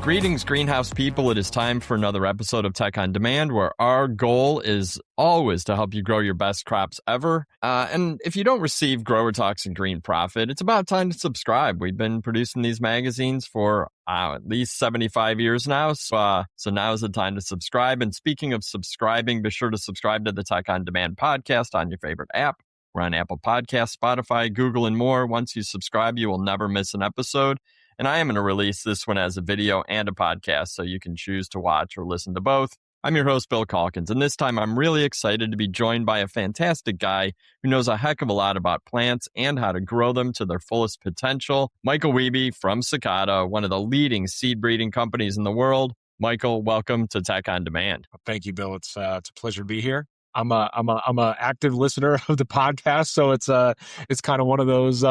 Greetings, greenhouse people. It is time for another episode of Tech on Demand, where our goal is always to help you grow your best crops ever. And if you don't receive Grower Talks and Green Profit, it's about time to subscribe. We've been producing these magazines for at least 75 years now. So now is the time to subscribe. And speaking of subscribing, be sure to subscribe to the Tech on Demand podcast on your favorite app. We're on Apple Podcasts, Spotify, Google, and more. Once you subscribe, you will never miss an episode. And I am going to release this one as a video and a podcast, so you can choose to watch or listen to both. I'm your host, Bill Calkins, and this time I'm really excited to be joined by a fantastic guy who knows a heck of a lot about plants and how to grow them to their fullest potential. Michael Wiebe from Sakata, one of the leading seed breeding companies in the world. Michael, welcome to Tech on Demand. Thank you, Bill. It's a pleasure to be here. I'm a active listener of the podcast, so it's kind of one of those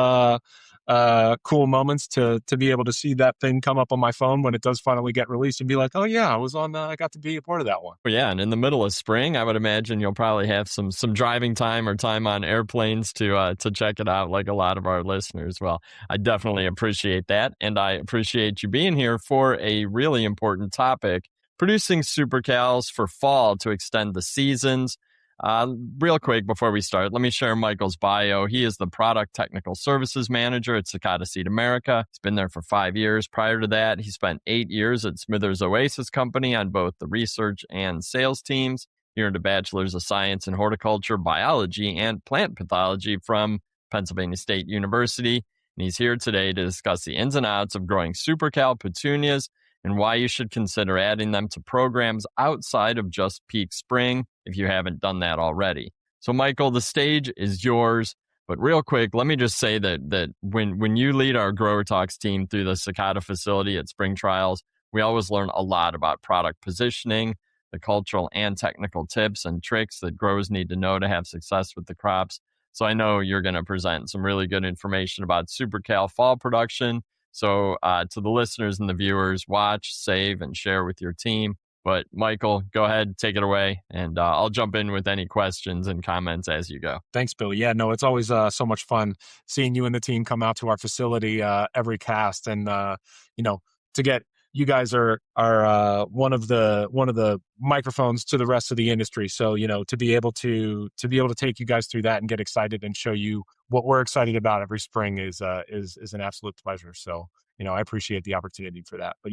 cool moments to be able to see that thing come up on my phone when it does finally get released and be like, oh yeah, I got to be a part of that one. Well, yeah, and in the middle of spring, I would imagine you'll probably have some driving time or time on airplanes to check it out, like a lot of our listeners. Well, I definitely appreciate that, and I appreciate you being here for a really important topic: producing SuperCals for fall to extend the seasons. Real quick before we start, let me share Michael's bio. He is the Product Technical Services Manager at Sakata Seed America. He's been there for 5 years. Prior to that, he spent 8 years at Smithers Oasis Company on both the research and sales teams. He earned a Bachelor's of Science in Horticulture, Biology, and Plant Pathology from Pennsylvania State University. And he's here today to discuss the ins and outs of growing SuperCal petunias and why you should consider adding them to programs outside of just peak spring if you haven't done that already. So, Michael, the stage is yours. But real quick, let me just say that when you lead our Grower Talks team through the Sakata facility at spring trials, we always learn a lot about product positioning, the cultural and technical tips and tricks that growers need to know to have success with the crops. So I know you're going to present some really good information about SuperCal fall production. So to the listeners and the viewers, watch, save, and share with your team. But Michael, go ahead, take it away, and I'll jump in with any questions and comments as you go. Thanks, Bill. Yeah, no, it's always so much fun seeing you and the team come out to our facility every cast, and to get you guys are one of the microphones to the rest of the industry. So to be able to take you guys through that and get excited and show you what we're excited about every spring is an absolute pleasure. So I appreciate the opportunity for that. But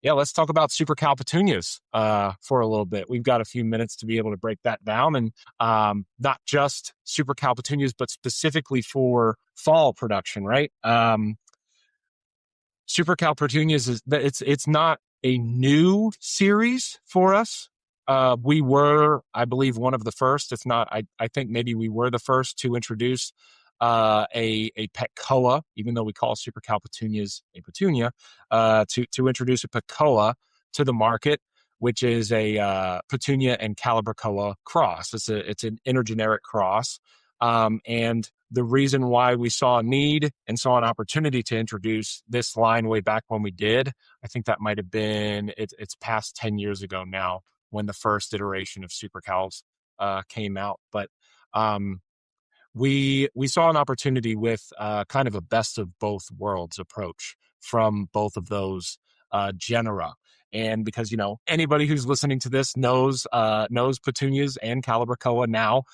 let's talk about SuperCal petunias for a little bit. We've got a few minutes to be able to break that down, and not just SuperCal petunias, but specifically for fall production, right? SuperCal petunias it's not a new series for us. We were, I believe, one of the first. If not, I think maybe we were the first to introduce a petchoa, even though we call SuperCal petunias a petunia, to introduce a petchoa to the market, which is a petunia and calibrachoa cross. It's an intergeneric cross, and the reason why we saw a need and saw an opportunity to introduce this line way back when we did, I think that might have been, it's past 10 years ago now when the first iteration of SuperCals came out. But we saw an opportunity with kind of a best of both worlds approach from both of those genera. And because, anybody who's listening to this knows petunias and calibrachoa now.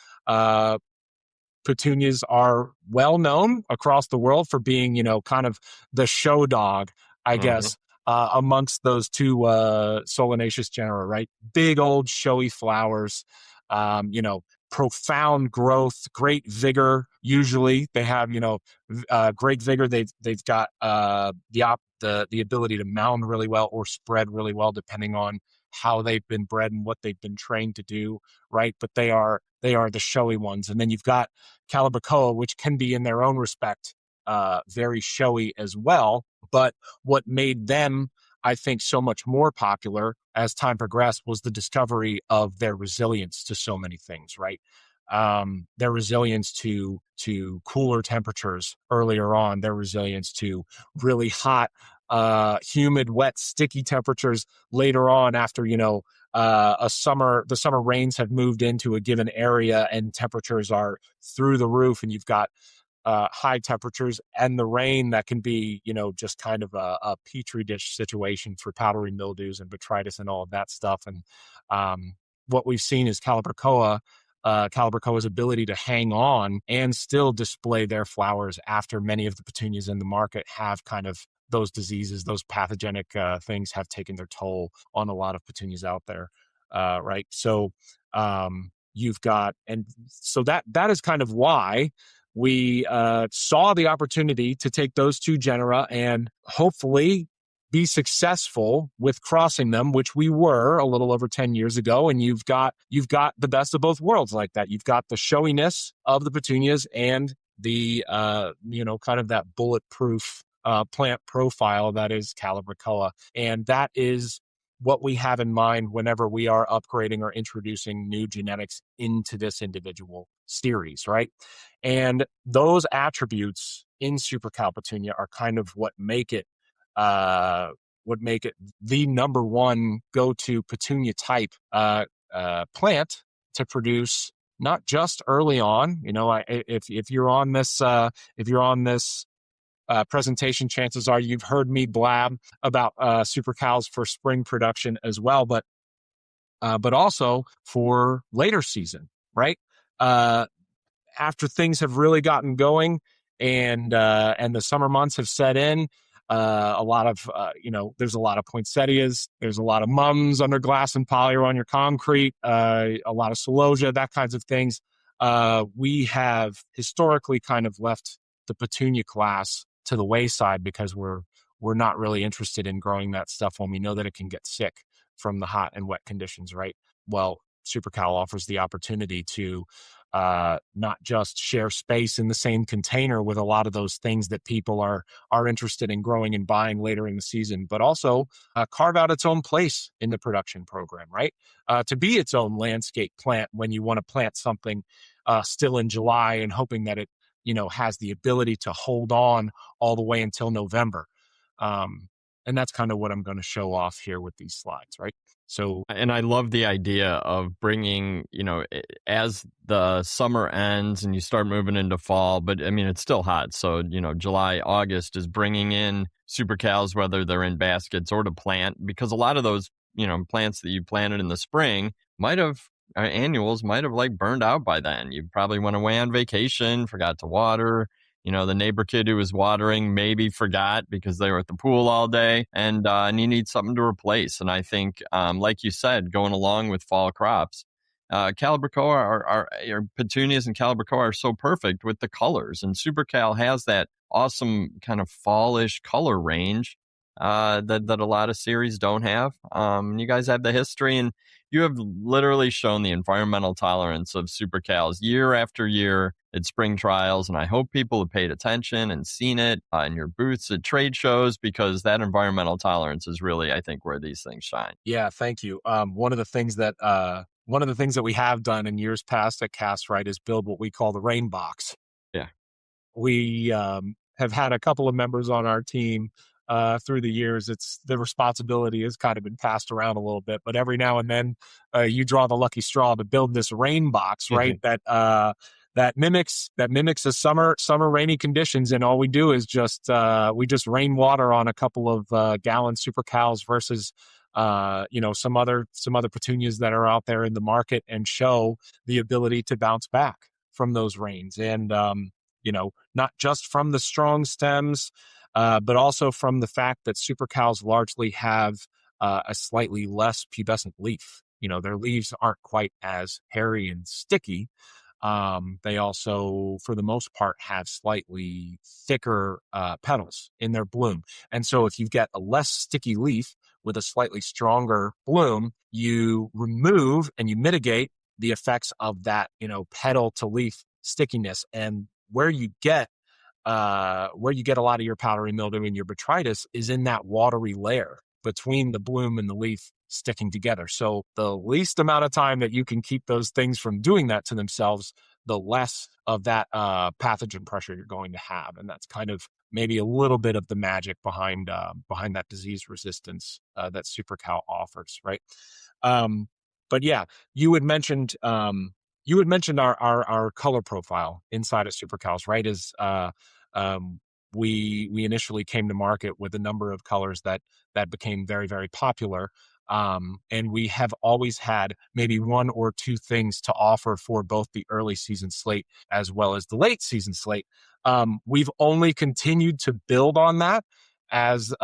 Petunias are well known across the world for being, kind of the show dog, I guess, amongst those two solanaceous genera, right? Big old showy flowers, profound growth, great vigor. Usually they have, great vigor. They've got the ability to mound really well or spread really well, depending on how they've been bred and what they've been trained to do, right? But they are the showy ones. And then you've got calibrachoa, which can be in their own respect very showy as well. But what made them, I think, so much more popular as time progressed was the discovery of their resilience to so many things, right? Their resilience to cooler temperatures earlier on, their resilience to really hot, humid, wet, sticky temperatures later on after, the summer rains have moved into a given area and temperatures are through the roof, and you've got high temperatures and the rain that can be, just kind of a petri dish situation for powdery mildews and botrytis and all of that stuff. And what we've seen is Calibrachoa's ability to hang on and still display their flowers after many of the petunias in the market have kind of those diseases, those pathogenic things have taken their toll on a lot of petunias out there, right? So you've got, and so that is kind of why we saw the opportunity to take those two genera and hopefully be successful with crossing them, which we were a little over 10 years ago. And you've got the best of both worlds like that. You've got the showiness of the petunias and the kind of that bulletproof plant profile that is Calibrachoa. And that is what we have in mind whenever we are upgrading or introducing new genetics into this individual series, right? And those attributes in SuperCal petunia are kind of what make it the number one go-to petunia type plant to produce, not just early on. If you're on this presentation, chances are you've heard me blab about SuperCals for spring production as well, but also for later season, right? After things have really gotten going and the summer months have set in, a lot of there's a lot of poinsettias, there's a lot of mums under glass and poly or on your concrete, a lot of celosia, that kinds of things. We have historically kind of left the petunia class to the wayside because we're not really interested in growing that stuff when we know that it can get sick from the hot and wet conditions, right? Well, SuperCal offers the opportunity to not just share space in the same container with a lot of those things that people are interested in growing and buying later in the season, but also carve out its own place in the production program, right? To be its own landscape plant when you want to plant something still in July and hoping that it has the ability to hold on all the way until November. And that's kind of what I'm going to show off here with these slides, right? So, and I love the idea of bringing, as the summer ends and you start moving into fall, but I mean, it's still hot. So, July, August is bringing in SuperCals, whether they're in baskets or to plant, because a lot of those, plants that you planted in the spring annuals might have like burned out by then. You probably went away on vacation, forgot to water. The neighbor kid who was watering maybe forgot because they were at the pool all day, and you need something to replace. And I think, like you said, going along with fall crops, Calibrachoa our petunias and Calibrachoa are so perfect with the colors, and SuperCal has that awesome kind of fallish color range that a lot of series don't have. You guys have the history, and you have literally shown the environmental tolerance of SuperCals year after year at spring trials, and I hope people have paid attention and seen it in your booths at trade shows, because that environmental tolerance is really, I think, where these things shine. Yeah, thank you. One of the things that we have done in years past at Cast Right is build what we call the rain box. Yeah, we have had a couple of members on our team through the years. It's the responsibility has kind of been passed around a little bit, but every now and then you draw the lucky straw to build this rain box, right? That mimics the summer rainy conditions, and all we do is just rain water on a couple of gallon SuperCals versus some other petunias that are out there in the market, and show the ability to bounce back from those rains, and not just from the strong stems, but also from the fact that SuperCals largely have a slightly less pubescent leaf. Their leaves aren't quite as hairy and sticky. They also, for the most part, have slightly thicker petals in their bloom. And so if you get a less sticky leaf with a slightly stronger bloom, you remove and you mitigate the effects of that, petal to leaf stickiness. And where you get a lot of your powdery mildew and your botrytis is in that watery layer between the bloom and the leaf sticking together. So the least amount of time that you can keep those things from doing that to themselves, the less of that pathogen pressure you're going to have. And that's kind of maybe a little bit of the magic behind that disease resistance that SuperCal offers, right? But yeah, you had mentioned you had mentioned our color profile inside of SuperCals, right? Um, we initially came to market with a number of colors that became very, very popular. And we have always had maybe one or two things to offer for both the early season slate as well as the late season slate. We've only continued to build on that as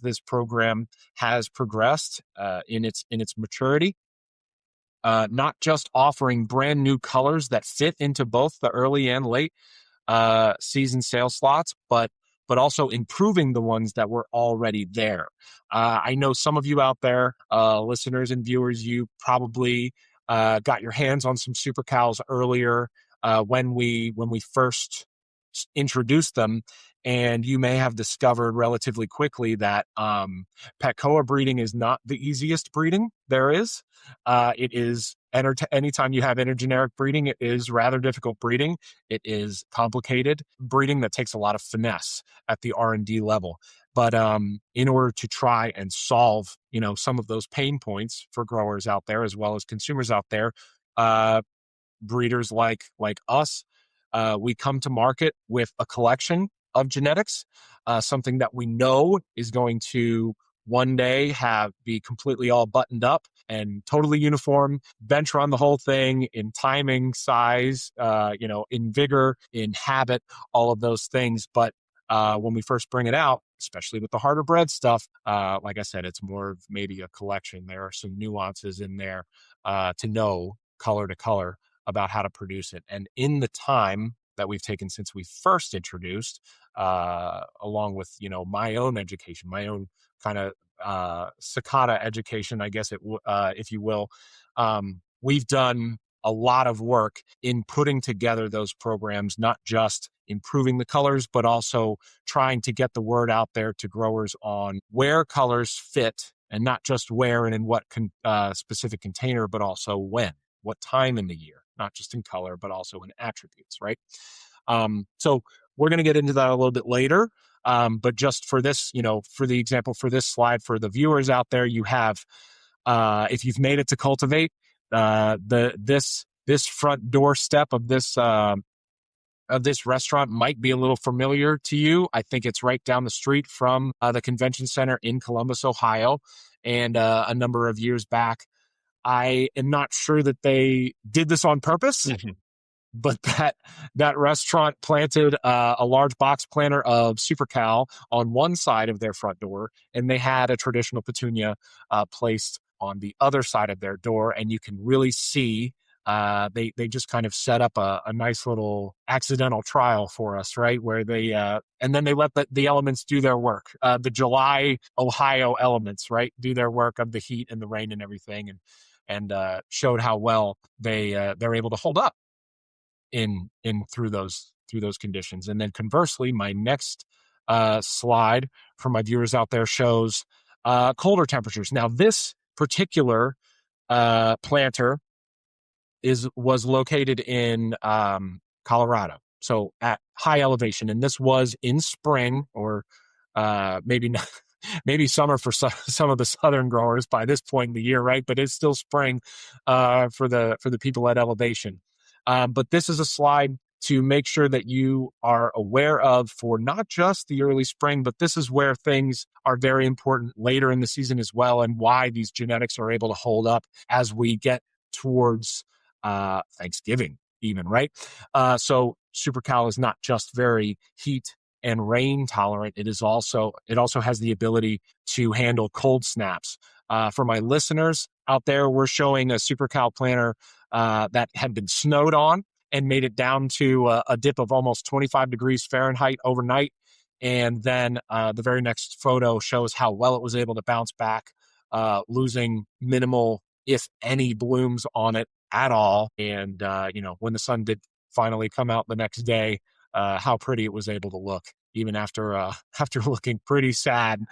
this program has progressed in its maturity. Not just offering brand new colors that fit into both the early and late season sale slots, but also improving the ones that were already there. I know some of you out there, listeners and viewers, you probably got your hands on some SuperCals earlier when we first introduced them, and you may have discovered relatively quickly that petchoa breeding is not the easiest breeding there is. It is anytime you have intergeneric breeding, it is rather difficult breeding. It is complicated breeding that takes a lot of finesse at the R&D level. But in order to try and solve, some of those pain points for growers out there as well as consumers out there, breeders like us, we come to market with a collection of genetics, something that we know is going to one day be completely all buttoned up and totally uniform, bench run the whole thing in timing, size, in vigor, in habit, all of those things. But when we first bring it out, especially with the harder bred stuff, like I said, it's more of maybe a collection. There are some nuances in there to know color to color about how to produce it. And in the time that we've taken since we first introduced, along with, my own education, my own kind of Sakata education, I guess if you will, we've done a lot of work in putting together those programs, not just improving the colors, but also trying to get the word out there to growers on where colors fit, and not just where and in what specific container, but also when, what time in the year, not just in color, but also in attributes, right? So we're going to get into that a little bit later. But just for this, for the example, for this slide, for the viewers out there, you have, if you've made it to cultivate, this front doorstep of this restaurant might be a little familiar to you. I think it's right down the street from the convention center in Columbus, Ohio. And a number of years back, I am not sure that they did this on purpose, but that restaurant planted a large box planter of SuperCal on one side of their front door, and they had a traditional petunia placed on the other side of their door. And you can really see they just kind of set up a nice little accidental trial for us, right? Where they and then they let the elements do their work. The July Ohio elements, right, do their work of the heat and the rain and everything, and showed how well they're able to hold up in through those conditions. And then conversely, my next slide for my viewers out there shows colder temperatures. Now, this particular planter was located in Colorado, so at high elevation, and this was in spring, or maybe not, maybe summer for some of the southern growers by this point in the year, right? But it's still spring for the people at elevation. But this is a slide to make sure that you are aware of for not just the early spring, but this is where things are very important later in the season as well, and why these genetics are able to hold up as we get towards Thanksgiving even, right? So SuperCal is not just very heat and rain tolerant. It also has the ability to handle cold snaps. For my listeners out there, we're showing a SuperCal planter that had been snowed on and made it down to a dip of almost 25 degrees Fahrenheit overnight. And then the very next photo shows how well it was able to bounce back, losing minimal, if any, blooms on it at all. And, when the sun did finally come out the next day, how pretty it was able to look, even after looking pretty sad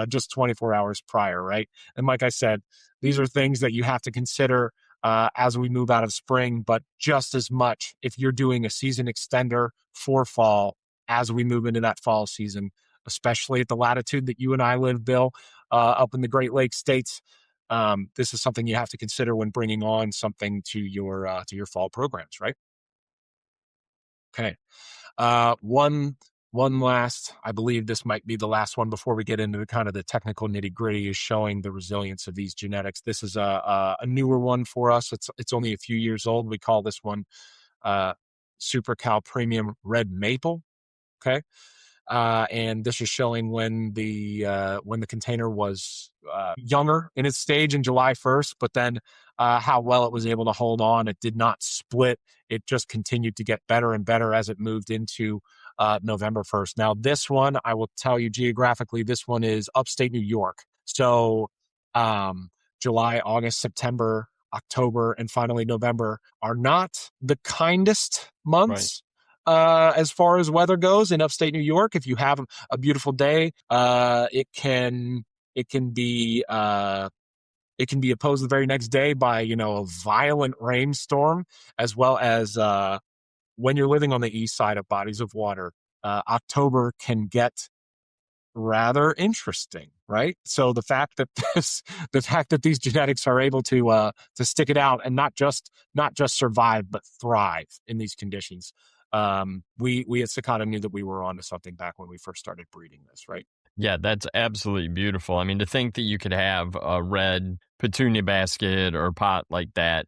just 24 hours prior, right? And like I said, these are things that you have to consider as we move out of spring, but just as much if you're doing a season extender for fall as we move into that fall season, especially at the latitude that you and I live, Bill, up in the Great Lakes states. this is something you have to consider when bringing on something to your fall programs, right? Okay. One last, I believe this might be the last one before we get into kind of the technical nitty gritty, is showing the resilience of these genetics. This is a newer one for us. It's only a few years old. We call this one SuperCal Premium Red Maple. Okay. And this is showing when the container was younger in its stage in July 1st, but then how well it was able to hold on. It did not split. It just continued to get better and better as it moved into November 1st. Now, this one, I will tell you geographically, this one is upstate New York. So July, August, September, October, and finally November are not the kindest months. Right. As far as weather goes in upstate New York. If you have a beautiful day, it can be opposed the very next day by a violent rainstorm, as well as when you're living on the east side of bodies of water. October can get rather interesting, right? So the fact that these genetics are able to stick it out and not just survive but thrive in these conditions, we at Sakata knew that we were onto something back when we first started breeding this, right? Yeah, that's absolutely beautiful. I mean, to think that you could have a red petunia basket or pot like that,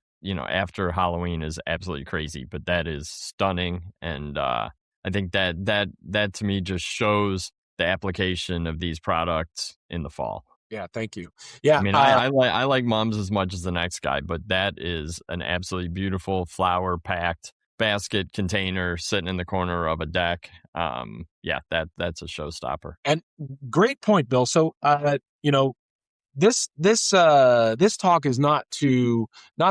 after Halloween is absolutely crazy, but that is stunning. And I think that to me just shows the application of these products in the fall. Yeah, thank you. Yeah, I mean, I like mums as much as the next guy, but that is an absolutely beautiful flower packed basket container sitting in the corner of a deck. Yeah, that's a showstopper. And great point, Bill. So, this talk is not to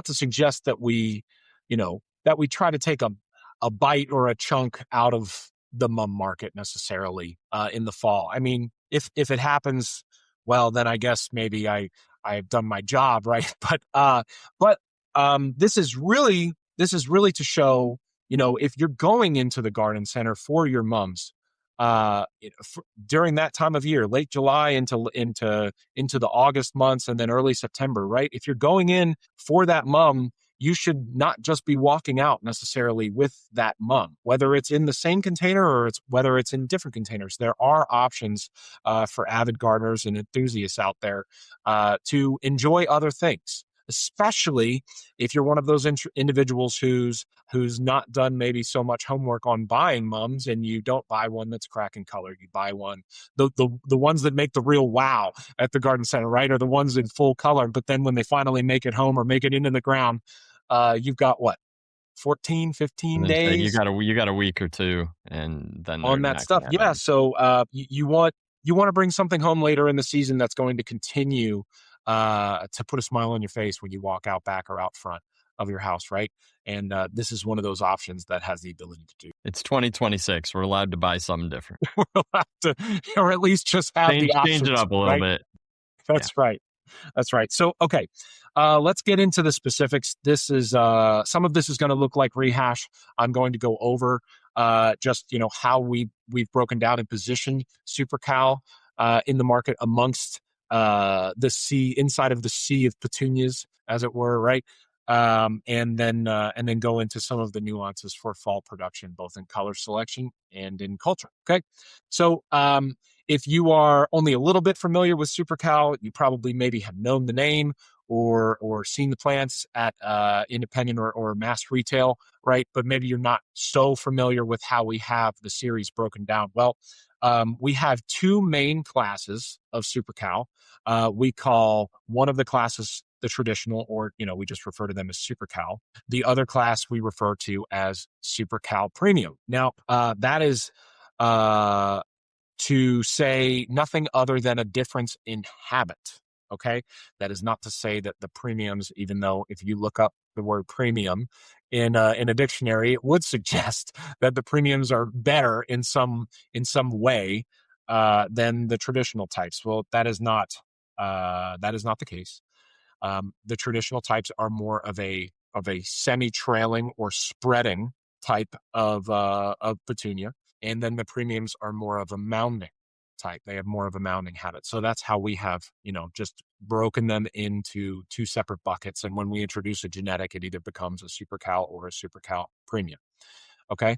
suggest that we try to take a bite or a chunk out of the mum market necessarily in the fall. I mean, if it happens, well, then I guess maybe I've done my job, right? But this is really to show, if you're going into the garden center for your mums, during that time of year, late July into the August months and then early September, right? If you're going in for that mum, you should not just be walking out necessarily with that mum, whether it's in the same container or whether it's in different containers. There are options for avid gardeners and enthusiasts out there to enjoy other things, especially if you're one of those individuals who's not done maybe so much homework on buying mums, and you don't buy one that's cracking color. You buy one, the ones that make the real wow at the garden center, right, are the ones in full color. But then when they finally make it home or make it into the ground, you've got what, 14, 15 days? You got a week or two, and then on that stuff. Yeah. So you want to bring something home later in the season that's going to continue to put a smile on your face when you walk out back or out front of your house, right? And this is one of those options that has the ability to do. It's 2026. We're allowed to buy something different. We're allowed to, or at least just have the options. Change it up a little bit. That's right. That's right. So, okay, let's get into the specifics. This is some of this is going to look like rehash. I'm going to go over just how we've broken down and positioned SuperCal in the market amongst the sea, inside of the sea of petunias, as it were, right? And then go into some of the nuances for fall production, both in color selection and in culture. Okay, so if you are only a little bit familiar with SuperCal, you probably maybe have known the name or seen the plants at independent or mass retail, right? But maybe you're not so familiar with how we have the series broken down. Well, we have two main classes of SuperCal. We call one of the classes the traditional, or we just refer to them as SuperCal. The other class we refer to as SuperCal Premium. Now, that is to say nothing other than a difference in habit. Okay, that is not to say that the premiums, even though if you look up the word premium in a dictionary, it would suggest that the premiums are better in some way than the traditional types. Well, that is not the case. The traditional types are more of a semi-trailing or spreading type of petunia, and then the premiums are more of a mounding type. They have more of a mounding habit. So that's how we have, just broken them into two separate buckets. And when we introduce a genetic, it either becomes a SuperCal or a SuperCal Premium. Okay.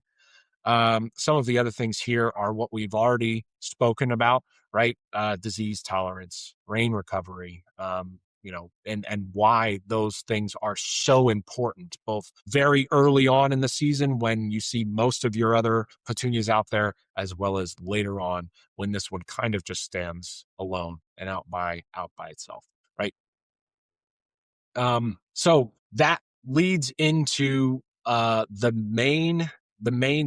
Some of the other things here are what we've already spoken about, right? Disease tolerance, rain recovery, and why those things are so important, both very early on in the season when you see most of your other petunias out there, as well as later on when this one kind of just stands alone and out by itself, right? So that leads into the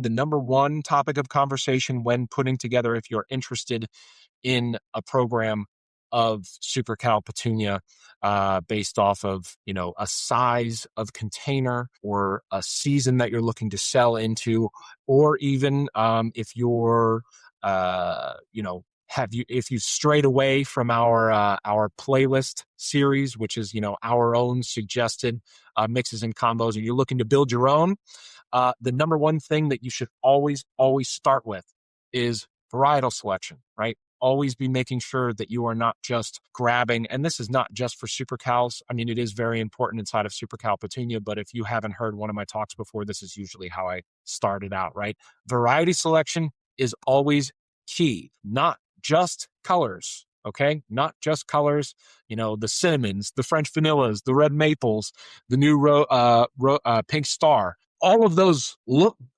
number one topic of conversation when putting together, if you're interested in a program of SuperCal Petunia, based off of, a size of container or a season that you're looking to sell into, or even if you're, if you strayed away from our playlist series, which is, our own suggested mixes and combos, and you're looking to build your own, the number one thing that you should always start with is varietal selection, right? Always be making sure that you are not just grabbing, and this is not just for SuperCals. I mean, it is very important inside of SuperCal Petunia, but if you haven't heard one of my talks before, this is usually how I started out, right? Variety selection is always key, not just colors, okay? Not just colors, the cinnamons, the French vanillas, the red maples, the new pink star. All of those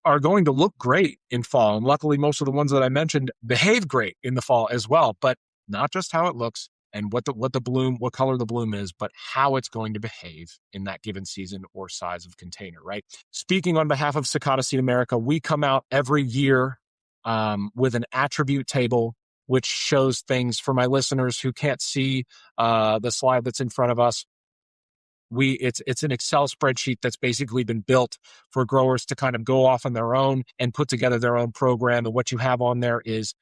are going to look great in fall. And luckily, most of the ones that I mentioned behave great in the fall as well, but not just how it looks and what color the bloom is, but how it's going to behave in that given season or size of container, right? Speaking on behalf of Sakata Seed America, we come out every year with an attribute table, which shows things for my listeners who can't see the slide that's in front of us. It's an Excel spreadsheet that's basically been built for growers to kind of go off on their own and put together their own program. And what you have on there is,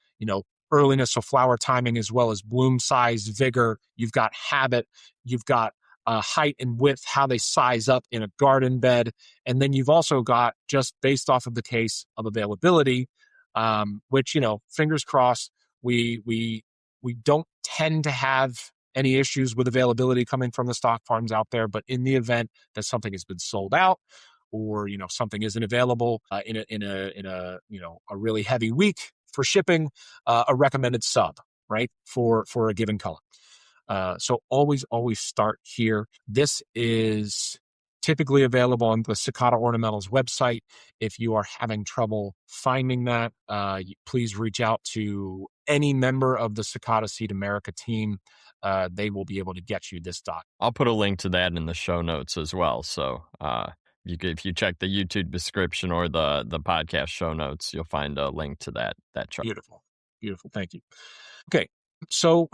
earliness of flower timing, as well as bloom size, vigor. You've got habit, you've got height and width, how they size up in a garden bed. And then you've also got, just based off of the case of availability, which, fingers crossed, we don't tend to have any issues with availability coming from the stock farms out there. But in the event that something has been sold out, or something isn't available in a really heavy week for shipping, a recommended sub, right, for a given color. So always start here. This is typically available on the Sakata Ornamentals website. If you are having trouble finding that, please reach out to any member of the Sakata Seed America team. They will be able to get you this dot. I'll put a link to that in the show notes as well. So if you check the YouTube description or the podcast show notes, you'll find a link to that chart. Beautiful. Thank you. Okay, so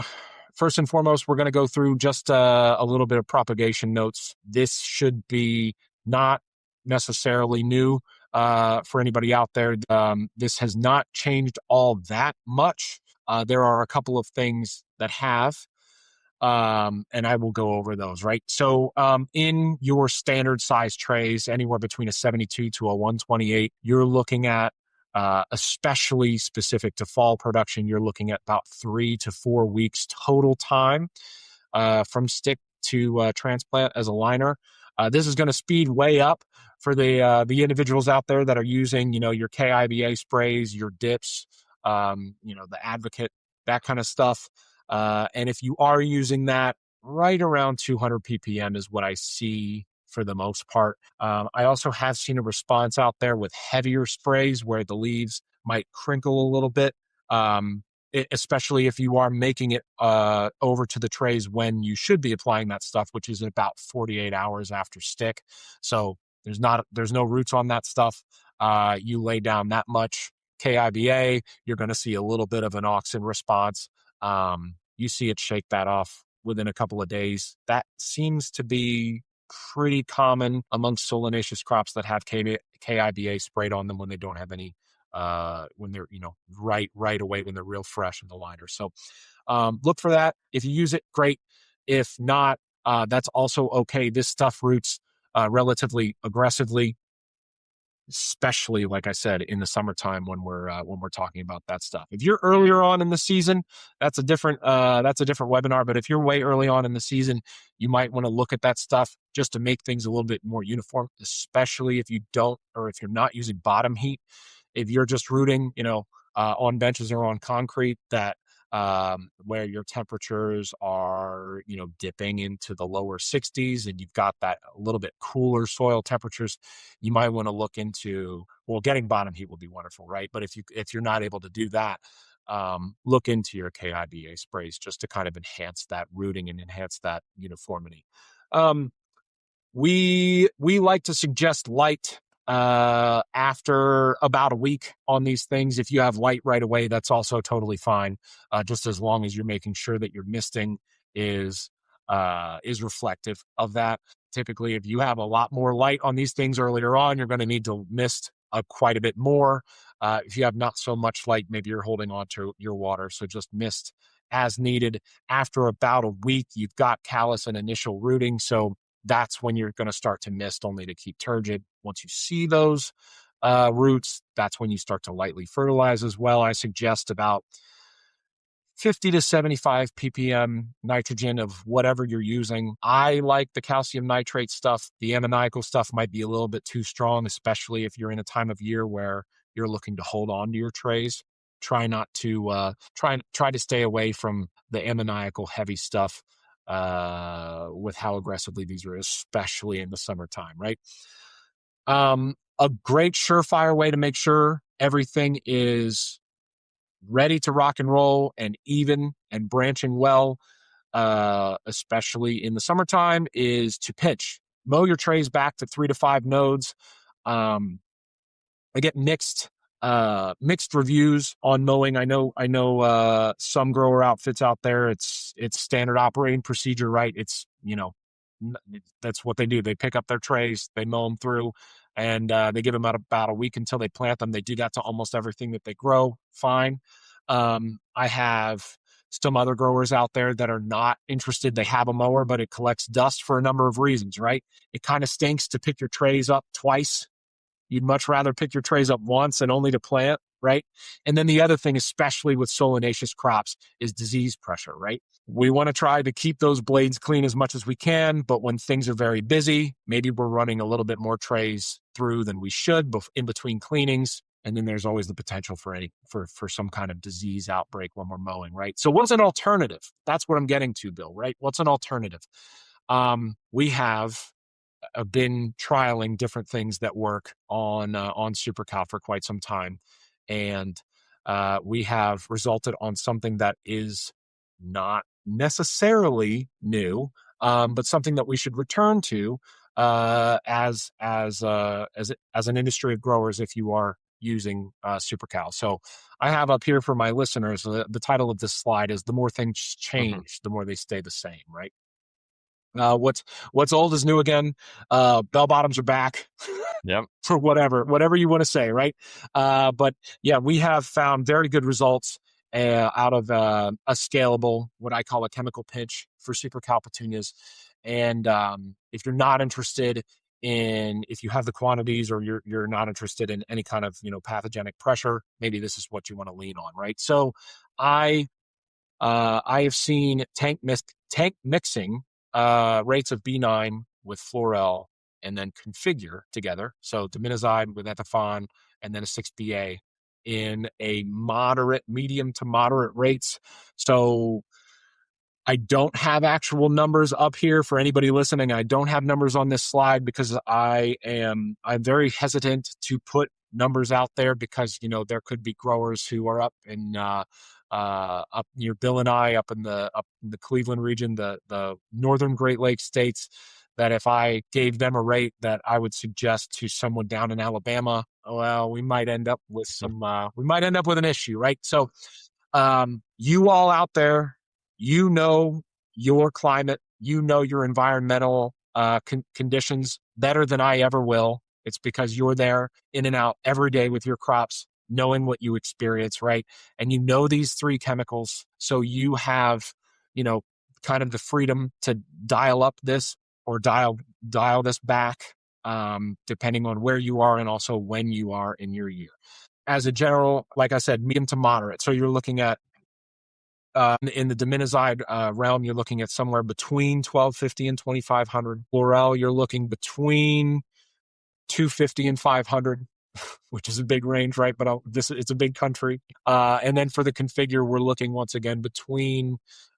first and foremost, we're going to go through just a little bit of propagation notes. This should be not necessarily new for anybody out there. This has not changed all that much. There are a couple of things that have, and I will go over those, right? So in your standard size trays, anywhere between a 72 to a 128, you're looking at, especially specific to fall production, you're looking at about 3 to 4 weeks total time from stick to transplant as a liner. This is going to speed way up for the individuals out there that are using, your KIBA sprays, your dips, the Advocate, that kind of stuff. And if you are using that, right around 200 ppm is what I see for the most part. I also have seen a response out there with heavier sprays where the leaves might crinkle a little bit, especially if you are making it over to the trays when you should be applying that stuff, which is about 48 hours after stick. So there's no roots on that stuff. You lay down that much KIBA, you're going to see a little bit of an auxin response. You see it shake that off within a couple of days. That seems to be pretty common amongst solanaceous crops that have KIBA sprayed on them when they don't have any, when they're, right away when they're real fresh in the liner. So look for that. If you use it, great. If not, that's also okay. This stuff roots relatively aggressively. especially like I said in the summertime when we're talking about that stuff. If you're earlier on in the season, that's a different webinar. But if you're way early on in the season, you might want to look at that stuff just to make things a little bit more uniform, especially if you don't or if you're not using bottom heat. If you're just rooting, on benches or on concrete that where your temperatures are, dipping into the lower 60s and you've got that a little bit cooler soil temperatures, you might want to look into, well, getting bottom heat will be wonderful, right? But if you're not able to do that, look into your KIBA sprays just to kind of enhance that rooting and enhance that uniformity. We like to suggest light after about a week on these things. If you have light right away, that's also totally fine. Just as long as you're making sure that your misting is reflective of that. Typically, if you have a lot more light on these things earlier on, you're going to need to mist quite a bit more. If you have not so much light, maybe you're holding on to your water, so just mist as needed. After about a week, you've got callus and initial rooting, so that's when you're going to start to mist only to keep turgid. Once you see those roots, that's when you start to lightly fertilize as well. I suggest about 50 to 75 ppm nitrogen of whatever you're using. I like the calcium nitrate stuff. The ammoniacal stuff might be a little bit too strong, especially if you're in a time of year where you're looking to hold on to your trays. Try not to try to stay away from the ammoniacal heavy stuff with how aggressively these are, especially in the summertime, right? A great surefire way to make sure everything is ready to rock and roll and even and branching well, especially in the summertime, is to pinch. Mow your trays back to 3 to 5 nodes. I get mixed reviews on mowing. I know some grower outfits out there, it's standard operating procedure, right? It's that's what they do. They pick up their trays, they mow them through, and they give them about a week until they plant them. They do that to almost everything that they grow. Fine. I have some other growers out there that are not interested. They have a mower, but it collects dust for a number of reasons, right? It kind of stinks to pick your trays up twice. You'd much rather pick your trays up once and only to plant, right? And then the other thing, especially with solanaceous crops, is disease pressure, right? We want to try to keep those blades clean as much as we can, but when things are very busy, maybe we're running a little bit more trays through than we should in between cleanings. And then there's always the potential for some kind of disease outbreak when we're mowing, right? So what's an alternative? That's what I'm getting to, Bill, right? What's an alternative? We have been trialing different things that work on SuperCal for quite some time, and we have resulted on something that is not necessarily new, but something that we should return to as an industry of growers if you are using SuperCal. So I have up here for my listeners, the title of this slide is "The More Things Change, the More They Stay the Same," right? What's old is new again. Bell bottoms are back. Yep. For whatever you want to say, right? But yeah, we have found very good results out of a scalable, what I call a chemical pinch for SuperCal petunias. And if you're not interested if you have the quantities, or you're not interested in any kind of pathogenic pressure, maybe this is what you want to lean on, right? So I have seen tank mixing rates of B9 with Florel and then configure together. So diminazide with Ethifon and then a 6BA in a medium to moderate rates. So I don't have actual numbers up here for anybody listening. I don't have numbers on this slide because I'm very hesitant to put numbers out there because there could be growers who are up near Bill and I up in the Cleveland region, the northern Great Lakes states, that if I gave them a rate that I would suggest to someone down in Alabama, well, we might end up with an issue, right? So you all out there, your climate, your environmental conditions better than I ever will. It's because you're there in and out every day with your crops, knowing what you experience, right? And these 3 chemicals, so you have, kind of the freedom to dial up this or dial this back depending on where you are and also when you are in your year. As a general, like I said, medium to moderate. So you're looking at in the Dominizide realm, you're looking at somewhere between 1250 and 2500. Laurel, you're looking between 250 and 500, which is a big range, right? But it's a big country. And then for the configure, we're looking once again between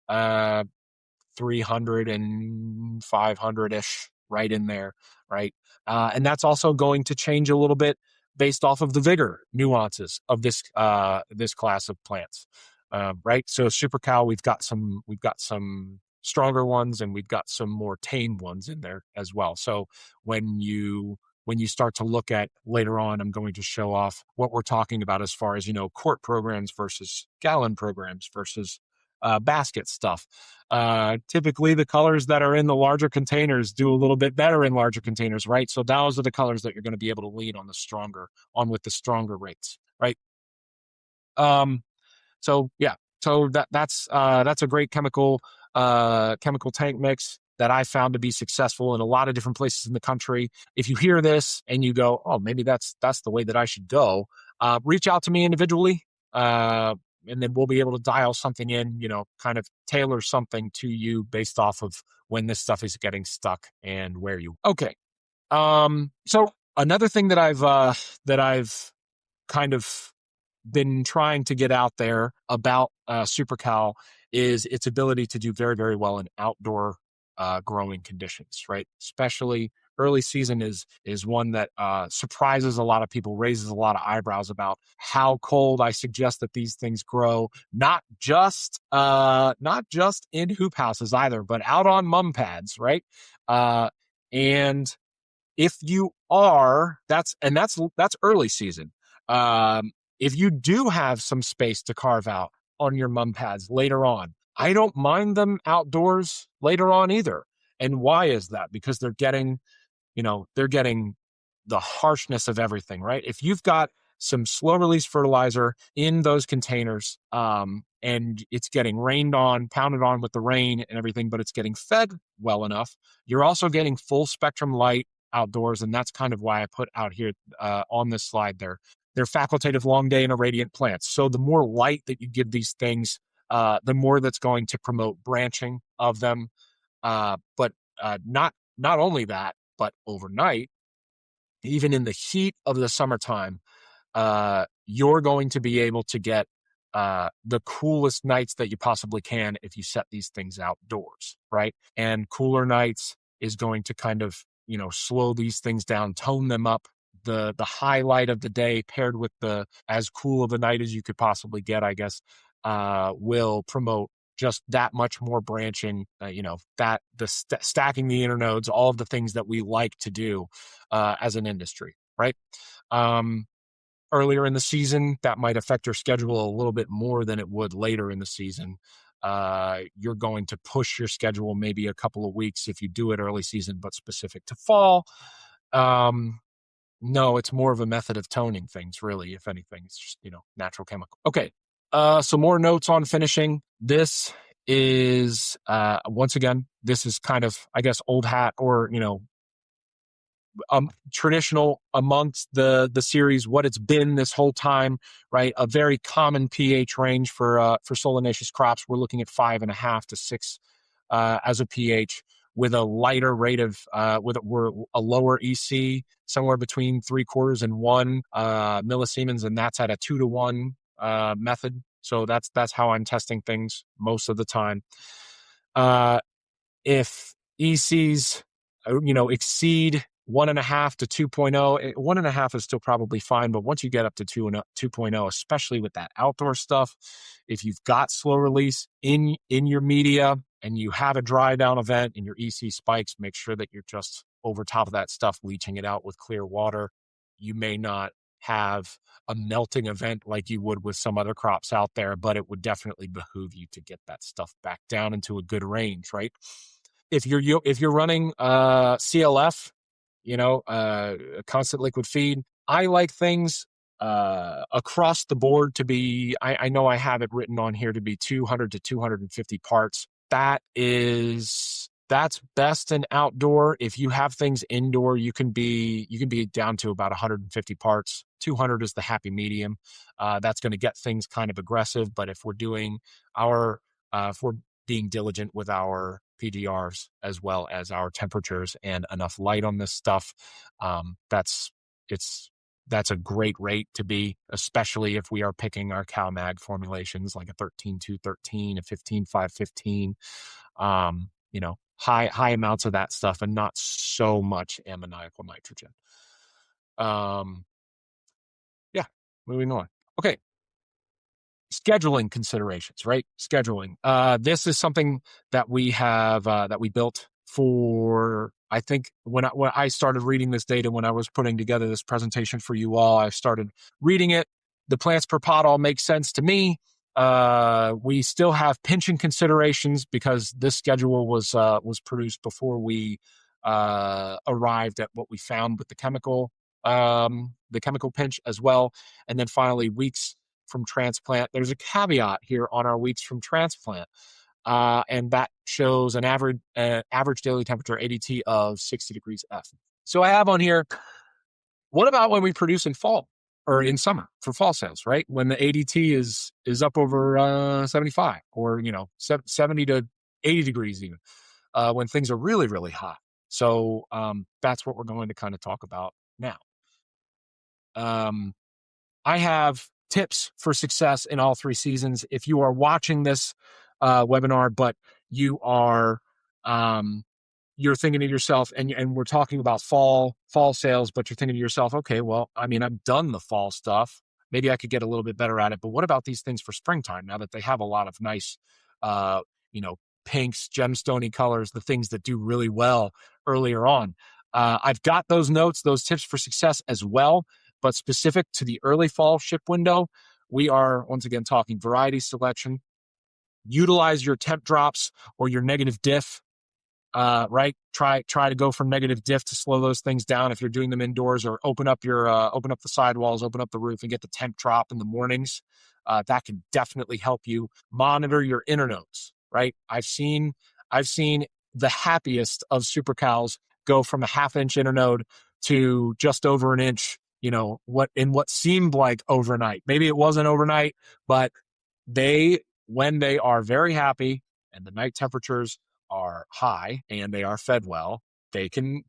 300 and 500-ish, right in there, right? And that's also going to change a little bit based off of the vigor nuances of this class of plants, right? So SuperCal, we've got some stronger ones, and we've got some more tame ones in there as well. So when you start to look at later on, I'm going to show off what we're talking about as far as, quart programs versus gallon programs versus basket stuff. Typically, the colors that are in the larger containers do a little bit better in larger containers, right? So those are the colors that you're going to be able to lead with the stronger rates, right? So yeah, so that's a great chemical tank mix that I found to be successful in a lot of different places in the country. If you hear this and you go, oh, maybe that's the way that I should go, reach out to me individually, and then we'll be able to dial something in, kind of tailor something to you based off of when this stuff is getting stuck and where you. Okay, so another thing that I've kind of been trying to get out there about SuperCal is its ability to do very, very well in outdoor growing conditions, right? Especially early season is one that surprises a lot of people, raises a lot of eyebrows about how cold I suggest that these things grow. Not just in hoop houses either, but out on mum pads, right? And if you are, that's early season. If you do have some space to carve out on your mum pads later on, I don't mind them outdoors later on either. And why is that? Because they're getting the harshness of everything, right? If you've got some slow release fertilizer in those containers, and it's getting rained on, pounded on with the rain and everything, but it's getting fed well enough, you're also getting full spectrum light outdoors. And that's kind of why I put out here on this slide there. They're facultative long day and irradiant plants. So the more light that you give these things, the more that's going to promote branching of them. But not only that, but overnight, even in the heat of the summertime, you're going to be able to get the coolest nights that you possibly can if you set these things outdoors, right? And cooler nights is going to kind of, slow these things down, tone them up. The highlight of the day paired with the as cool of a night as you could possibly get, I guess, will promote just that much more branching, stacking the internodes, all of the things that we like to do as an industry, right? Earlier in the season, that might affect your schedule a little bit more than it would later in the season. You're going to push your schedule maybe a couple of weeks if you do it early season, but specific to fall. No, it's more of a method of toning things, really. If anything, it's just, natural chemical. Okay. So more notes on finishing. This is, once again, this is kind of, I guess, old hat or, traditional amongst the series, what it's been this whole time, right? A very common pH range for solanaceous crops. We're looking at 5.5 to 6 as a pH, with a lighter rate of we're a lower EC, somewhere between 3/4 and 1 millisiemens, and that's at a 2-to-1 method. So that's how I'm testing things most of the time. If ECs exceed 1.5 to 2.0, 1.5 is still probably fine, but once you get up to 2.0, especially with that outdoor stuff, if you've got slow release in your media and you have a dry down event and your EC spikes, make sure that you're just over top of that stuff, leaching it out with clear water. You may not have a melting event like you would with some other crops out there, but it would definitely behoove you to get that stuff back down into a good range, right? If you're running CLF, constant liquid feed, I like things across the board to be, I know I have it written on here to be 200 to 250 parts. That is that's best in outdoor. If you have things indoor, you can be down to about 150 parts. 200 is the happy medium. That's going to get things kind of aggressive. But if we're being diligent with our PGRs as well as our temperatures and enough light on this stuff, that's it's that's a great rate to be, especially if we are picking our CalMag formulations like a 13-2-13, a 15-5-15. High amounts of that stuff and not so much ammoniacal nitrogen. Yeah, moving on. Okay, scheduling considerations, right? Scheduling. This is something that we have that we built for. I think when I started reading this data, when I was putting together this presentation for you all, I started reading it. The plants per pot all make sense to me. We still have pinching considerations because this schedule was produced before we arrived at what we found with the chemical pinch as well, and then finally weeks from transplant. There's a caveat here on our weeks from transplant, and that shows an average daily temperature ADT of 60 degrees F. So I have on here, what about when we produce in fall or in summer for fall sales, right? When the ADT is up over 75 or 70 to 80 degrees even, when things are really, really hot. So that's what we're going to kind of talk about now. I have tips for success in all 3 seasons. If you are watching this webinar, but you're thinking to yourself, and we're talking about fall sales, but you're thinking to yourself, okay, well, I mean, I've done the fall stuff. Maybe I could get a little bit better at it. But what about these things for springtime? Now that they have a lot of nice, pinks, gemstone colors, the things that do really well earlier on. I've got those notes, those tips for success as well. But specific to the early fall ship window, we are once again talking variety selection. Utilize your temp drops or your negative diff. Right? Try to go from negative diff to slow those things down if you're doing them indoors, or open up the sidewalls, open up the roof, and get the temp drop in the mornings. That can definitely help you monitor your internodes. Right? I've seen the happiest of SuperCals go from a half-inch internode to just over an inch. What seemed like overnight. Maybe it wasn't overnight, but when they are very happy and the night temperatures are high and they are fed well, they can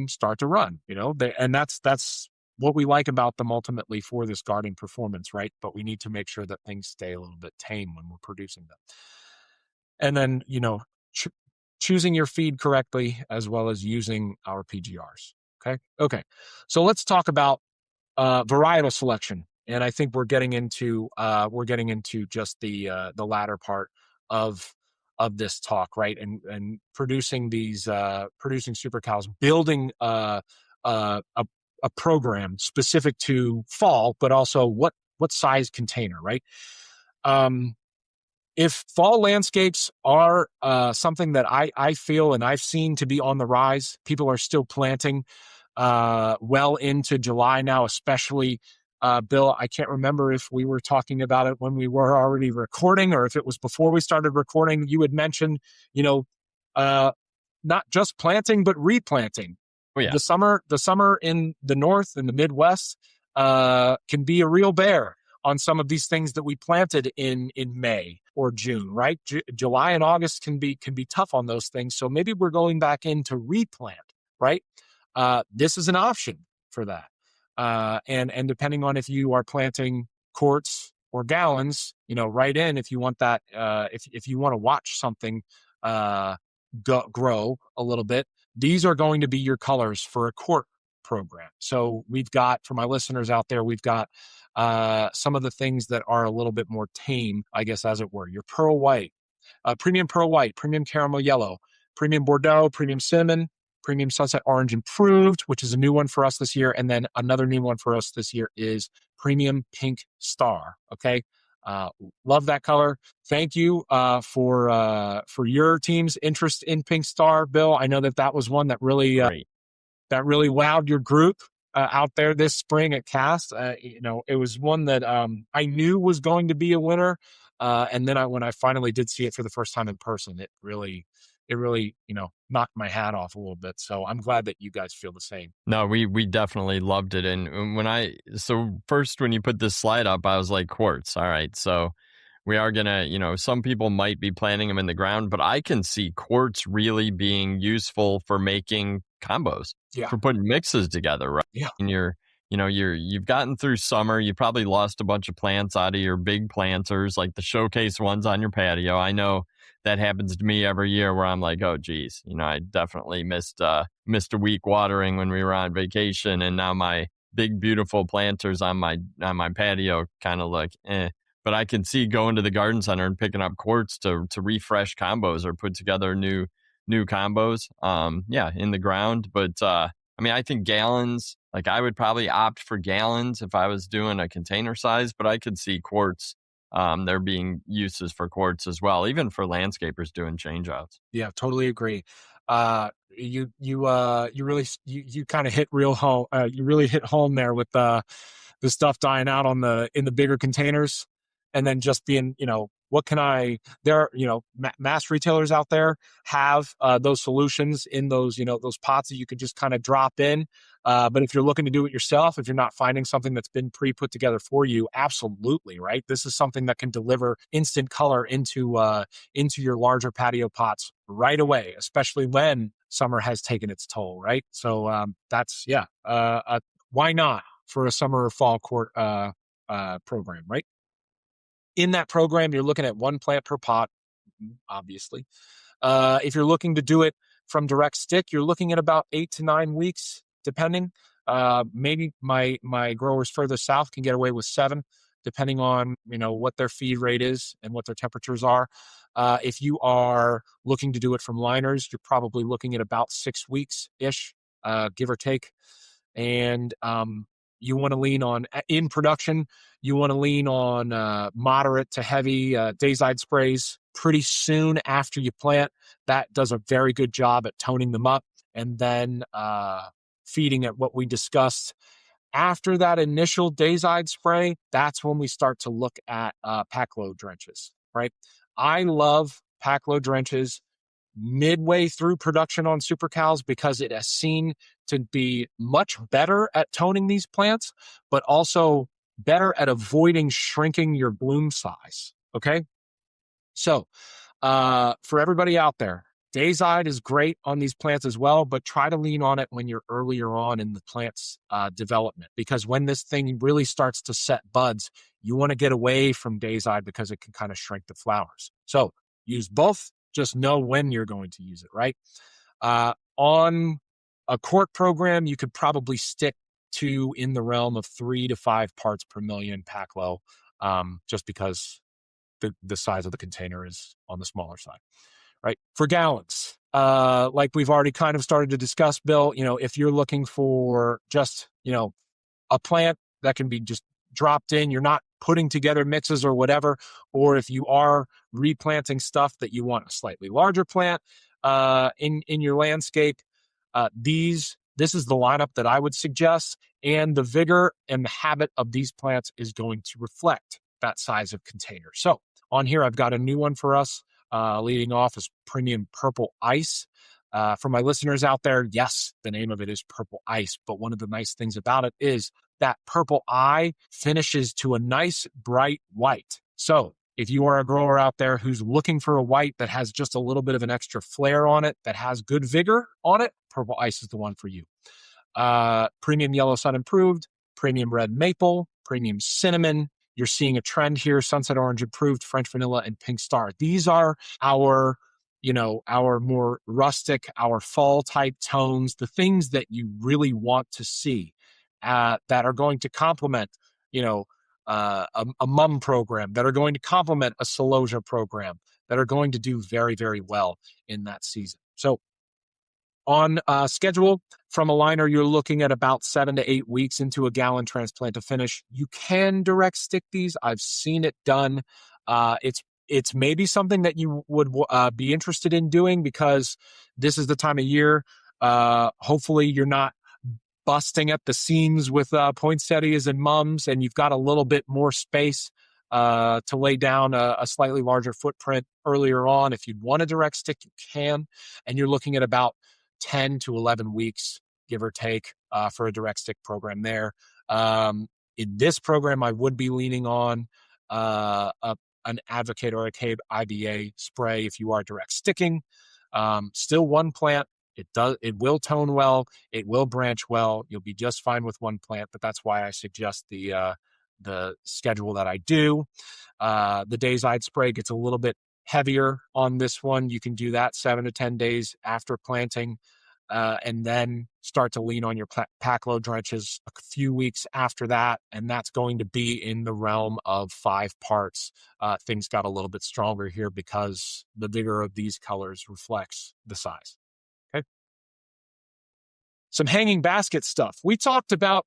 start to run, and that's what we like about them ultimately for this guarding performance, right? But we need to make sure that things stay a little bit tame when we're producing them. And then, choosing your feed correctly as well as using our PGRs. Okay. So let's talk about varietal selection. And I think we're getting into just the latter part of this talk, right? And producing SuperCals, building a program specific to fall, but also what size container, right? If fall landscapes are something that I feel and I've seen to be on the rise, people are still planting well into July now, especially. Bill, I can't remember if we were talking about it when we were already recording or if it was before we started recording. You had mentioned, not just planting, but replanting. Oh, yeah. The summer in the North and the Midwest can be a real bear on some of these things that we planted in May or June, right? July and August can be tough on those things. So maybe we're going back in to replant, right? This is an option for that. And depending on if you are planting quarts or gallons, right in, if you want that, if you want to watch something grow a little bit, these are going to be your colors for a quart program. So we've got, for my listeners out there, we've got some of the things that are a little bit more tame, I guess, as it were. Your pearl white, premium pearl white, premium caramel yellow, premium Bordeaux, premium cinnamon, premium sunset orange improved, which is a new one for us this year. And then another new one for us this year is premium pink star. Okay. Love that color. Thank you for your team's interest in pink star, Bill. I know that was one that really wowed your group out there this spring at Cast. It was one that I knew was going to be a winner. And then when I finally did see it for the first time in person, it really it really, knocked my hat off a little bit. So I'm glad that you guys feel the same. No, we definitely loved it. And so first when you put this slide up, I was like, quartz. All right. So we are gonna, some people might be planting them in the ground, but I can see quartz really being useful for making combos, Yeah. for putting mixes together, right? Yeah. And you've gotten through summer. You probably lost a bunch of plants out of your big planters, like the showcase ones on your patio. I know that happens to me every year where I'm like, oh geez, I definitely missed a week watering when we were on vacation, and now my big beautiful planters on my patio kind of look eh. But I can see going to the garden center and picking up quartz to refresh combos or put together new combos. Yeah, in the ground. But I mean, I think gallons. Like I would probably opt for gallons if I was doing a container size, but I could see quartz. There being uses for quartz as well, even for landscapers doing change outs. Yeah, totally agree. You really you kind of hit real home. You really hit home there with the stuff dying out in the bigger containers, and then just being, what can I? There are, mass retailers out there have those solutions in those, those pots that you can just kind of drop in. But if you're looking to do it yourself, if you're not finding something that's been put together for you, absolutely, right? This is something that can deliver instant color into your larger patio pots right away, especially when summer has taken its toll, right? So that's yeah. Why not for a summer or fall court program, right? In that program, you're looking at one plant per pot, obviously. If you're looking to do it from direct stick, you're looking at about 8 to 9 weeks, depending. Maybe my growers further south can get away with 7, depending on what their feed rate is and what their temperatures are. If you are looking to do it from liners, you're probably looking at about 6 weeks ish, give or take. And you want to lean on in production. You want to lean on moderate to heavy dayside sprays pretty soon after you plant. That does a very good job at toning them up, and then feeding at what we discussed. After that initial dayside spray, that's when we start to look at pack load drenches, right? I love pack load drenches midway through production on SuperCals because it has seen to be much better at toning these plants, but also better at avoiding shrinking your bloom size. Okay. So, for everybody out there, Dayside is great on these plants as well, but try to lean on it when you're earlier on in the plant's development, because when this thing really starts to set buds, you want to get away from Dayside because it can kind of shrink the flowers. So use both. Just know when you're going to use it, right? On a Quart program, you could probably stick to in the realm of 3 to 5 parts per million pack low, just because the size of the container is on the smaller side, right? For gallons, like we've already kind of started to discuss, Bill, if you're looking for just, a plant that can be just dropped in, you're not putting together mixes or whatever, or if you are replanting stuff that you want a slightly larger plant in your landscape, this is the lineup that I would suggest, and the vigor and the habit of these plants is going to reflect that size of container. So on here, I've got a new one for us. Leading off is Premium Purple Ice. For my listeners out there, yes, the name of it is Purple Ice, but one of the nice things about it is that purple eye finishes to a nice bright white. So if you are a grower out there who's looking for a white that has just a little bit of an extra flare on it, that has good vigor on it, Purple Ice is the one for you. Premium Yellow Sun Improved, Premium Red Maple, Premium Cinnamon. You're seeing a trend here: Sunset Orange Improved, French Vanilla, and Pink Star. These are our more rustic, our fall type tones, the things that you really want to see that are going to complement, a mum program, that are going to complement a Celosia program, that are going to do very, very well in that season. So on schedule from a liner, you're looking at about 7 to 8 weeks into a gallon transplant to finish. You can direct stick these. I've seen it done. It's maybe something that you would be interested in doing, because this is the time of year. Hopefully you're not busting at the seams with poinsettias and mums, and you've got a little bit more space to lay down a slightly larger footprint earlier on. If you'd want a direct stick, you can. And you're looking at about 10 to 11 weeks, give or take, for a direct stick program there. In this program, I would be leaning on an Advocate or a Cabe IBA spray if you are direct sticking. Still one plant. It will tone well. It will branch well. You'll be just fine with one plant, but that's why I suggest the schedule that I do. The Dayside spray gets a little bit heavier on this one. You can do that 7 to 10 days after planting, and then start to lean on your pack load drenches a few weeks after that, and that's going to be in the realm of 5 parts. Things got a little bit stronger here because the vigor of these colors reflects the size. Okay. Some hanging basket stuff. We've talked about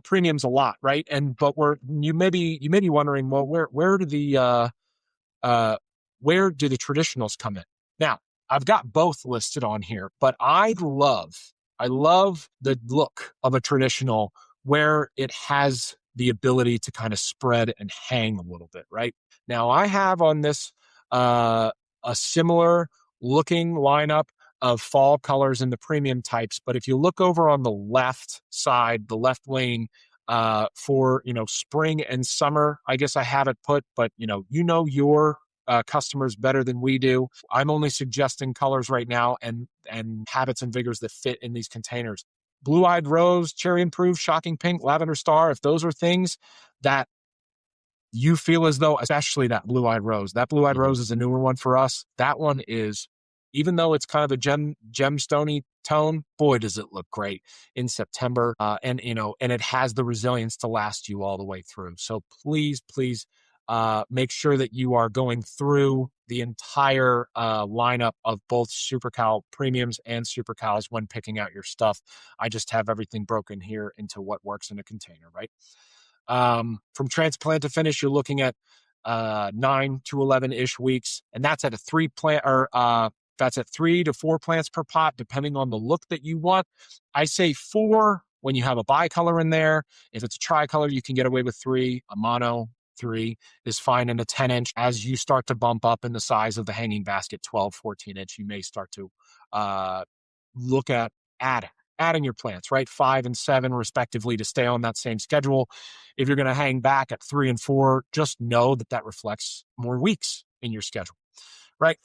premiums a lot, right? But you may be wondering, well, where do the traditionals come in? Now, I've got both listed on here, but I love the look of a traditional where it has the ability to kind of spread and hang a little bit, right? Now, I have on this a similar looking lineup of fall colors in the premium types, but if you look over on the left side, the left lane, for spring and summer, I guess I have it put, but your customers better than we do. I'm only suggesting colors right now and habits and vigors that fit in these containers. Blue-eyed rose, cherry improved, shocking pink, lavender star. If those are things that you feel as though, especially that blue-eyed rose. That blue-eyed rose is a newer one for us. That one is, even though it's kind of a gemstone-y tone, boy, does it look great in September. And it has the resilience to last you all the way through. So please, make sure that you are going through the entire lineup of both SuperCal premiums and SuperCals when picking out your stuff. I just have everything broken here into what works in a container, right? From transplant to finish, you're looking at 9 to 11-ish weeks, and that's at that's at 3 to 4 plants per pot, depending on the look that you want. I say 4 when you have a bicolor in there. If it's a tricolor, you can get away with 3. A mono 3 is fine in a 10-inch. As you start to bump up in the size of the hanging basket, 12, 14-inch, you may start to look at adding your plants, right? 5 and 7 respectively to stay on that same schedule. If you're going to hang back at 3 and 4, just know that reflects more weeks in your schedule, right?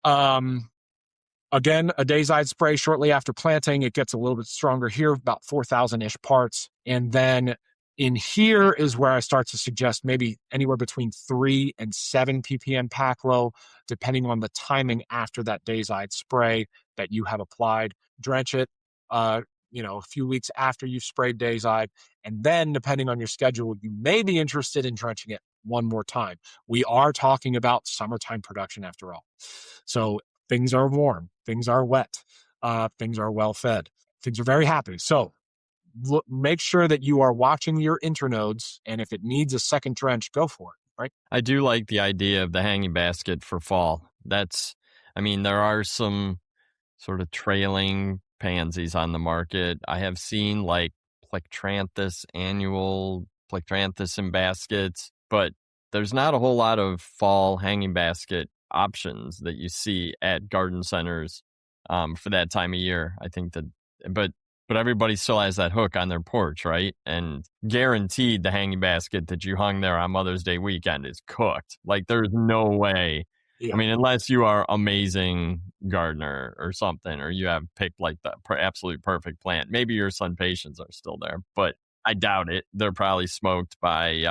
Again, a Dayside spray shortly after planting, it gets a little bit stronger here, about 4,000-ish parts. And then in here is where I start to suggest maybe anywhere between 3 and 7 ppm pack low, depending on the timing after that Dayside spray that you have applied. Drench it, a few weeks after you've sprayed Dayside. And then depending on your schedule, you may be interested in drenching it one more time. We are talking about summertime production after all. So things are warm, things are wet, things are well fed, things are very happy. So make sure that you are watching your internodes, and if it needs a second drench, go for it, right? I do like the idea of the hanging basket for fall. There are some sort of trailing pansies on the market. I have seen like Plectranthus annual, Plectranthus in baskets, but there's not a whole lot of fall hanging basket options that you see at garden centers for that time of year. I think that, but everybody still has that hook on their porch, right? And guaranteed the hanging basket that you hung there on Mother's Day weekend is cooked. Like there's no way. Yeah. Unless you are amazing gardener or something, or you have picked like the absolute perfect plant. Maybe your sun patients are still there, but I doubt it. They're probably smoked by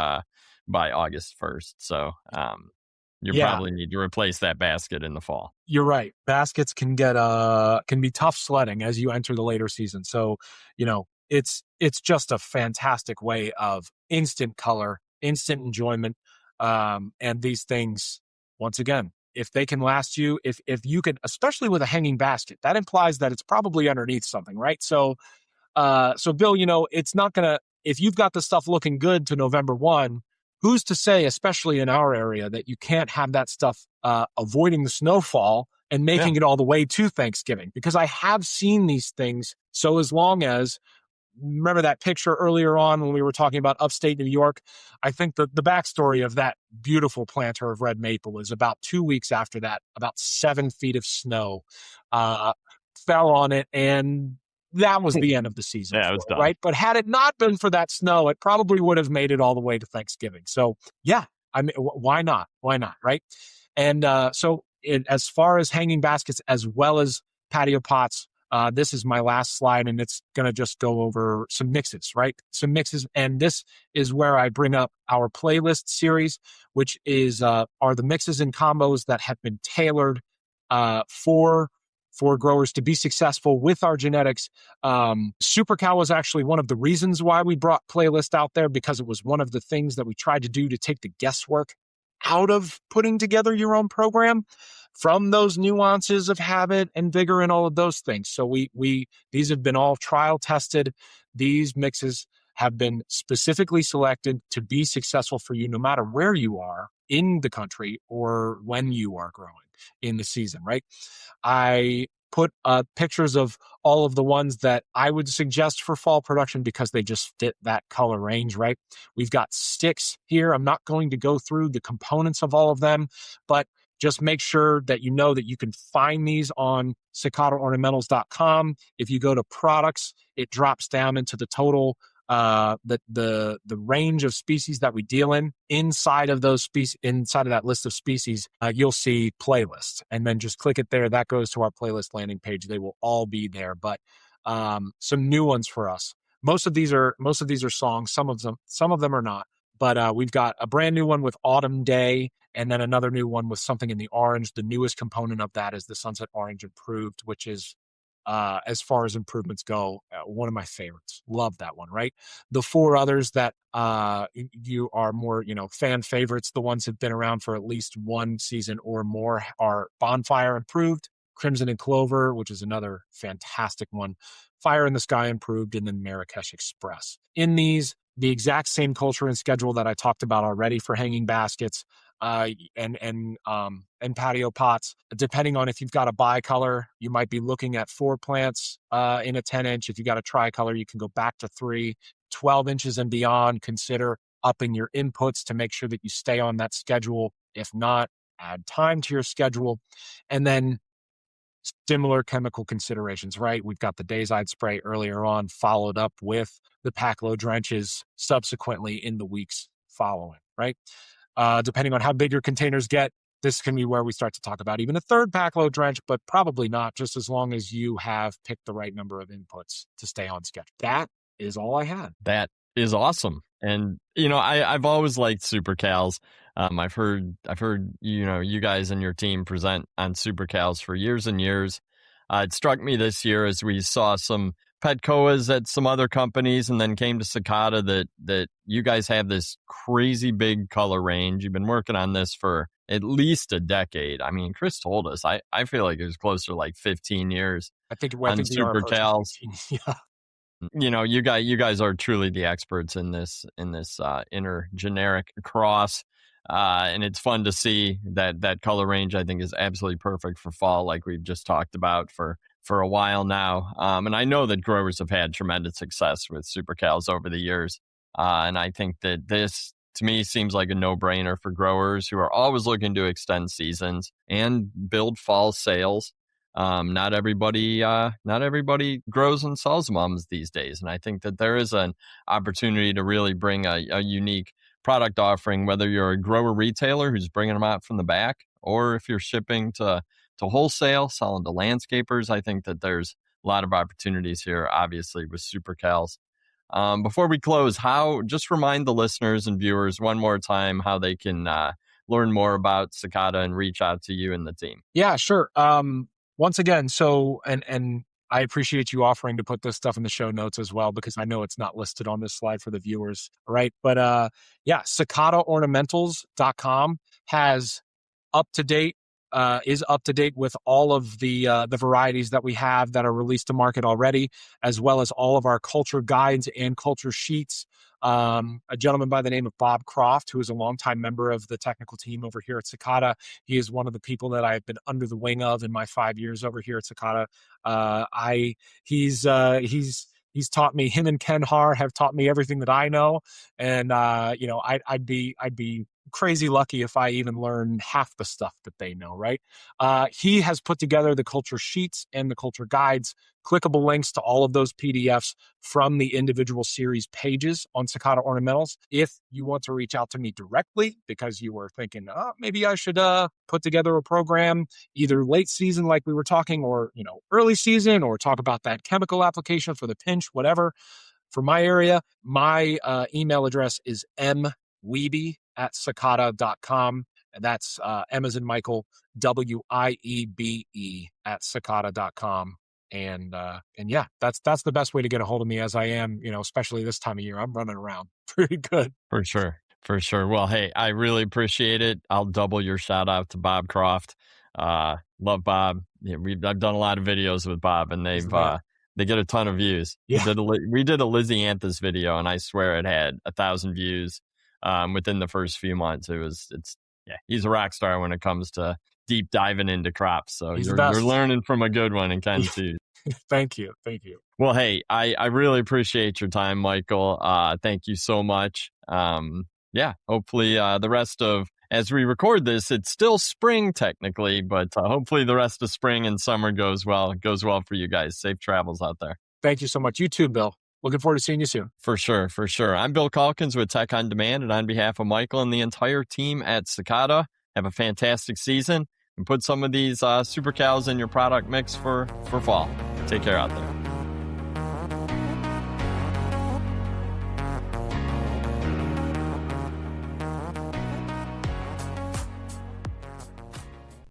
August 1st. So probably need to replace that basket in the fall. You're right. Baskets can be tough sledding as you enter the later season. So, it's just a fantastic way of instant color, instant enjoyment. And these things, once again, if they can last you, if you can, especially with a hanging basket, that implies that it's probably underneath something, right? So Bill, it's not gonna, if you've got the stuff looking good to November 1, who's to say, especially in our area, that you can't have that stuff avoiding the snowfall and making it all the way to Thanksgiving? Because I have seen these things. So as long as remember that picture earlier on when we were talking about upstate New York? I think the backstory of that beautiful planter of red maple is about 2 weeks after that, about 7 feet of snow uh, fell on it, and that was the end of the season Yeah, it for was it, done. right? But had it not been for that snow, it probably would have made it all the way to Thanksgiving. So yeah, I mean, why not? Why not, right? And as far as hanging baskets as well as patio pots, this is my last slide, and it's going to just go over some mixes, right? Some mixes, and this is where I bring up our playlist series, which is are the mixes and combos that have been tailored for growers to be successful with our genetics. SuperCal was actually one of the reasons why we brought playlist out there, because it was one of the things that we tried to do to take the guesswork out of putting together your own program, from those nuances of habit and vigor and all of those things. So we these have been all trial tested. These mixes have been specifically selected to be successful for you no matter where you are in the country or when you are growing in the season, right? I put pictures of all of the ones that I would suggest for fall production because they just fit that color range, right? We've got sticks here. I'm not going to go through the components of all of them, but just make sure that you know that you can find these on sakataornamentals.com. If you go to products, it drops down into the total the range of species that we deal in. Inside of those species, inside of that list of species, you'll see playlists, and then just click it there. That goes to our playlist landing page. They will all be there, but some new ones for us. Most of these are songs. Some of them are not. But we've got a brand new one with Autumn Day, and then another new one with something in the orange. The newest component of that is the Sunset Orange Improved, which is, as far as improvements go, one of my favorites. Love that one, right? The four others that you are more, fan favorites, the ones that have been around for at least one season or more, are Bonfire Improved, Crimson and Clover, which is another fantastic one, Fire in the Sky Improved, and then Marrakesh Express. In these, the exact same culture and schedule that I talked about already for hanging baskets, and patio pots. Depending on if you've got a bicolor, you might be looking at 4 plants in a 10-inch. If you got a tricolor, you can go back to 3. 12 inches and beyond, consider upping your inputs to make sure that you stay on that schedule. If not, add time to your schedule. And then similar chemical considerations, right? We've got the Dazide spray earlier on, followed up with the pack low drenches subsequently in the weeks following, right? Depending on how big your containers get, this can be where we start to talk about even a third pack load drench, but probably not, just as long as you have picked the right number of inputs to stay on schedule. That is all I had. That is awesome. And I've always liked SuperCals. I've heard you guys and your team present on SuperCals for years and years. It struck me this year as we saw some petchoas at some other companies, and then came to Sakata, that you guys have this crazy big color range. You've been working on this for at least a decade. I mean, Chris told us. I feel like it was closer to like 15 years I think on we are approaching SuperCals. 15. Yeah. You guys are truly the experts in this intergeneric cross, and it's fun to see that color range. I think is absolutely perfect for fall, like we've just talked about for a while now. And I know that growers have had tremendous success with SuperCals over the years, and I think that this, to me, seems like a no-brainer for growers who are always looking to extend seasons and build fall sales. Not everybody grows and sells mums these days, and I think that there is an opportunity to really bring a unique product offering, whether you're a grower retailer who's bringing them out from the back, or if you're shipping to wholesale, selling to landscapers. I think that there's a lot of opportunities here, obviously, with SuperCals. Before we close, just remind the listeners and viewers one more time how they can learn more about Sakata and reach out to you and the team. Yeah, sure. Once again, and I appreciate you offering to put this stuff in the show notes as well, because I know it's not listed on this slide for the viewers, right? But yeah, sakataornamentals.com has is up to date with all of the varieties that we have that are released to market already, as well as all of our culture guides and culture sheets. A gentleman by the name of Bob Croft, who is a longtime member of the technical team over here at Sakata. He is one of the people that I've been under the wing of in my 5 years over here at Sakata. He's He's taught me. Him and Ken Har have taught me everything that I know, and I'd be crazy lucky if I even learn half the stuff that they know. Right? He has put together the culture sheets and the culture guides, clickable links to all of those PDFs from the individual series pages on Sakata Ornamentals. If you want to reach out to me directly because you were thinking, oh, maybe I should put together a program either late season like we were talking, or early season, or talk about that chemical application for the pinch, whatever, for my area, my email address is mwiebe@sakata.com. And that's M as in Michael, WIEBE at sakata.com. And yeah, that's the best way to get a hold of me, as I am, especially this time of year. I'm running around pretty good. For sure. For sure. Well, hey, I really appreciate it. I'll double your shout out to Bob Croft. Love Bob. Yeah, I've done a lot of videos with Bob, and they get a ton of views. Yeah. We did a Lizzie Anthus video, and I swear it had 1,000 views within the first few months. He's a rock star when it comes to deep diving into crops. So you're learning from a good one, and Ken too. Thank you. Well, hey, I really appreciate your time, Michael. Thank you so much. Hopefully the rest of, as we record this, it's still spring technically, but hopefully the rest of spring and summer goes well for you guys. Safe travels out there. Thank you so much. You too, Bill. Looking forward to seeing you soon. For sure. I'm Bill Calkins with Tech on Demand, and on behalf of Michael and the entire team at Sakata, have a fantastic season and put some of these SuperCals in your product mix for fall. Take care out there.